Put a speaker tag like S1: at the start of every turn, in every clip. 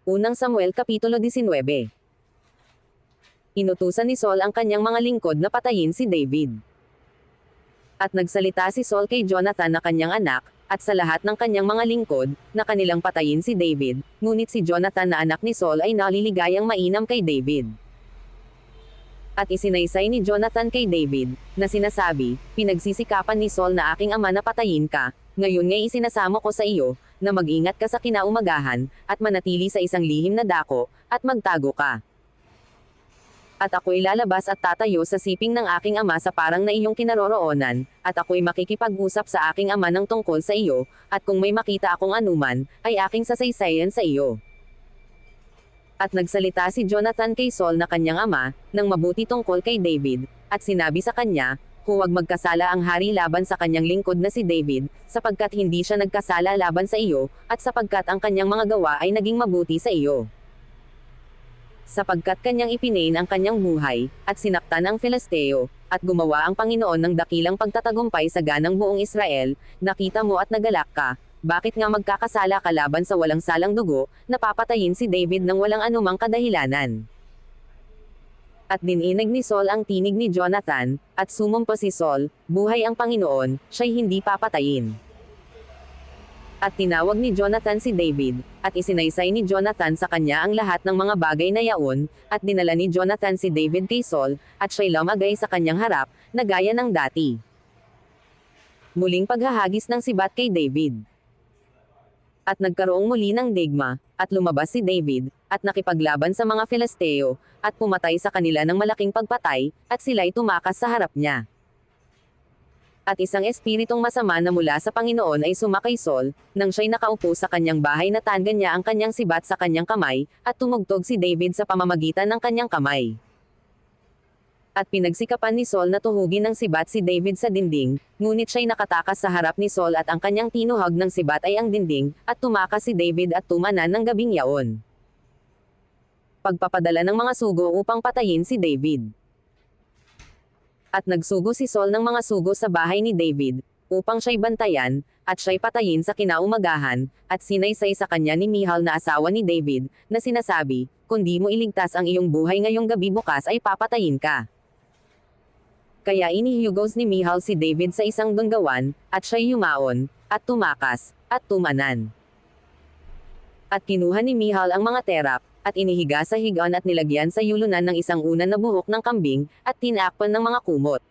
S1: Unang Samuel Kapitulo 19. Inutusan ni Saul ang kanyang mga lingkod na patayin si David. At nagsalita si Saul kay Jonathan na kanyang anak, at sa lahat ng kanyang mga lingkod, na kanilang patayin si David, ngunit si Jonathan na anak ni Saul ay naliligayang mainam kay David. At isinaysay ni Jonathan kay David, na sinasabi, pinagsisikapan ni Saul na aking ama na patayin ka, ngayon nga'y isinasamo ko sa iyo, na mag-ingat ka sa kinaumagahan, at manatili sa isang lihim na dako, at magtago ka. At ako'y lalabas at tatayo sa siping ng aking ama sa parang na iyong kinaroroonan, at ako'y makikipag-usap sa aking ama ng tungkol sa iyo, at kung may makita akong anuman, ay aking sasaysayan sa iyo. At nagsalita si Jonathan kay Saul na kanyang ama, ng mabuti tungkol kay David, at sinabi sa kanya, huwag magkasala ang hari laban sa kanyang lingkod na si David, sapagkat hindi siya nagkasala laban sa iyo, at sapagkat ang kanyang mga gawa ay naging mabuti sa iyo. Sapagkat kanyang ipinain ang kanyang buhay, at sinaktan ang Filisteo, at gumawa ang Panginoon ng dakilang pagtatagumpay sa ganang buong Israel, nakita mo at nagalak ka, bakit nga magkakasala ka laban sa walang salang dugo, na papatayin si David ng walang anumang kadahilanan? At dininig ni Saul ang tinig ni Jonathan, at sumumpa si Saul, buhay ang Panginoon, siya'y hindi papatayin. At tinawag ni Jonathan si David, at isinaysay ni Jonathan sa kanya ang lahat ng mga bagay na yaon, at dinala ni Jonathan si David kay Saul, at siya'y lumagay sa kanyang harap, na gaya ng dati. Muling paghahagis ng sibat kay David. At nagkaroong muli ng digma, at lumabas si David, at nakipaglaban sa mga Filisteo, at pumatay sa kanila ng malaking pagpatay, at sila'y tumakas sa harap niya. At isang espiritong masama na mula sa Panginoon ay sumakay Saul, nang siya'y nakaupo sa kanyang bahay na tangan niya ang kanyang sibat sa kanyang kamay, at tumugtog si David sa pamamagitan ng kanyang kamay. At pinagsikapan ni Saul na tuhugin ng sibat si David sa dinding, ngunit siya'y nakatakas sa harap ni Saul at ang kanyang tinuhag ng sibat ay ang dinding, at tumakas si David at tumanan ng gabing yaon. Pagpapadala ng mga sugo upang patayin si David. At nagsugo si Saul ng mga sugo sa bahay ni David, upang siya'y bantayan, at siya'y patayin sa kinaumagahan, at sinaysay sa kanya ni Michal na asawa ni David, na sinasabi, kung di mo iligtas ang iyong buhay ngayong gabi bukas ay papatayin ka. Kaya inihugos ni Michal si David sa isang dunggawan, at siya'y yumaon, at tumakas, at tumanan. At kinuha ni Michal ang mga terap, at inihiga sa higaan at nilagyan sa yulunan ng isang unan na buhok ng kambing, at tinakpan ng mga kumot.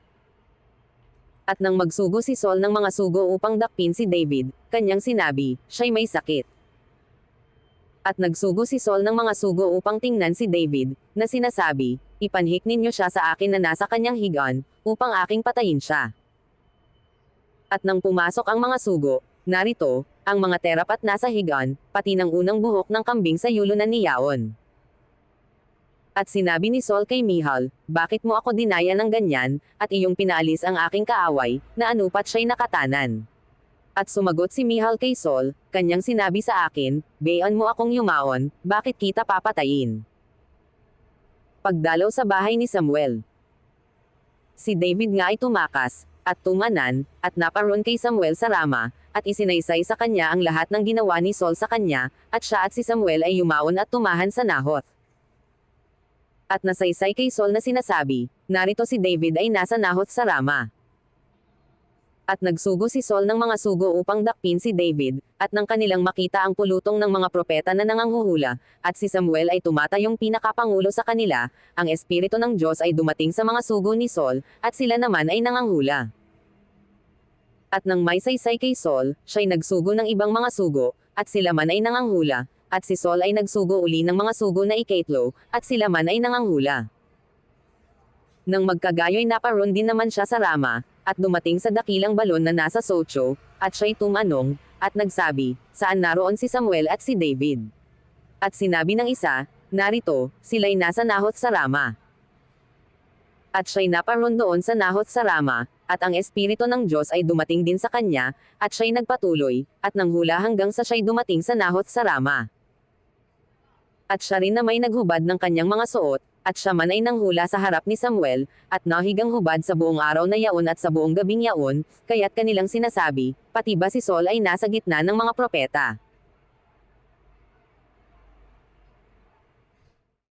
S1: At nang magsugo si Saul ng mga sugo upang dakpin si David, kanyang sinabi, siya'y may sakit. At nagsugo si Saul ng mga sugo upang tingnan si David, na sinasabi, ipanhik ninyo siya sa akin na nasa kanyang higaan, upang aking patayin siya. At nang pumasok ang mga sugo, narito, ang mga terap at nasa higaan, pati ng unang buhok ng kambing sa yulunan ni Yaon. At sinabi ni Saul kay Michal, bakit mo ako dinaya ng ganyan, at iyong pinaalis ang aking kaaway, na anupat siya'y nakatanan? At sumagot si Michal kay Saul, kanyang sinabi sa akin, bayan mo akong yumaon, bakit kita papatayin? Pagdalaw sa bahay ni Samuel. Si David nga ay tumakas, at tumanan, at naparoon kay Samuel sa Rama, at isinaysay sa kanya ang lahat ng ginawa ni Saul sa kanya, at siya at si Samuel ay yumaon at tumahan sa Nahoth. At nasaysay kay Saul na sinasabi, narito si David ay nasa Nahoth sa Rama. At nagsugo si Saul ng mga sugo upang dakpin si David, at nang kanilang makita ang pulutong ng mga propeta na nanganghuhula, at si Samuel ay tumatayong pinakapangulo sa kanila, ang Espiritu ng Diyos ay dumating sa mga sugo ni Saul, at sila naman ay nanganghula. At nang may saysay kay Saul, siya'y nagsugo ng ibang mga sugo, at sila man ay nanganghula, at si Saul ay nagsugo uli ng mga sugo na ikatlo, at sila man ay nanganghula. Nang magkagayoy naparoon din naman siya sa Rama, at dumating sa dakilang balon na nasa Socho, at siya'y tumanong, at nagsabi, saan naroon si Samuel at si David? At sinabi ng isa, narito, sila'y nasa Nahoth sa Rama. At siya'y naparoon doon sa Nahoth sa Rama, at ang Espiritu ng Diyos ay dumating din sa kanya, at siya'y nagpatuloy, at nanghula hanggang sa siya'y dumating sa Nahoth sa Rama. At siya rin na may naghubad ng kanyang mga suot, at siya man ay nanghula sa harap ni Samuel, at nahigang hubad sa buong araw na yaon at sa buong gabing yaon, kaya't kanilang sinasabi, pati ba si Saul ay nasa gitna ng mga propeta?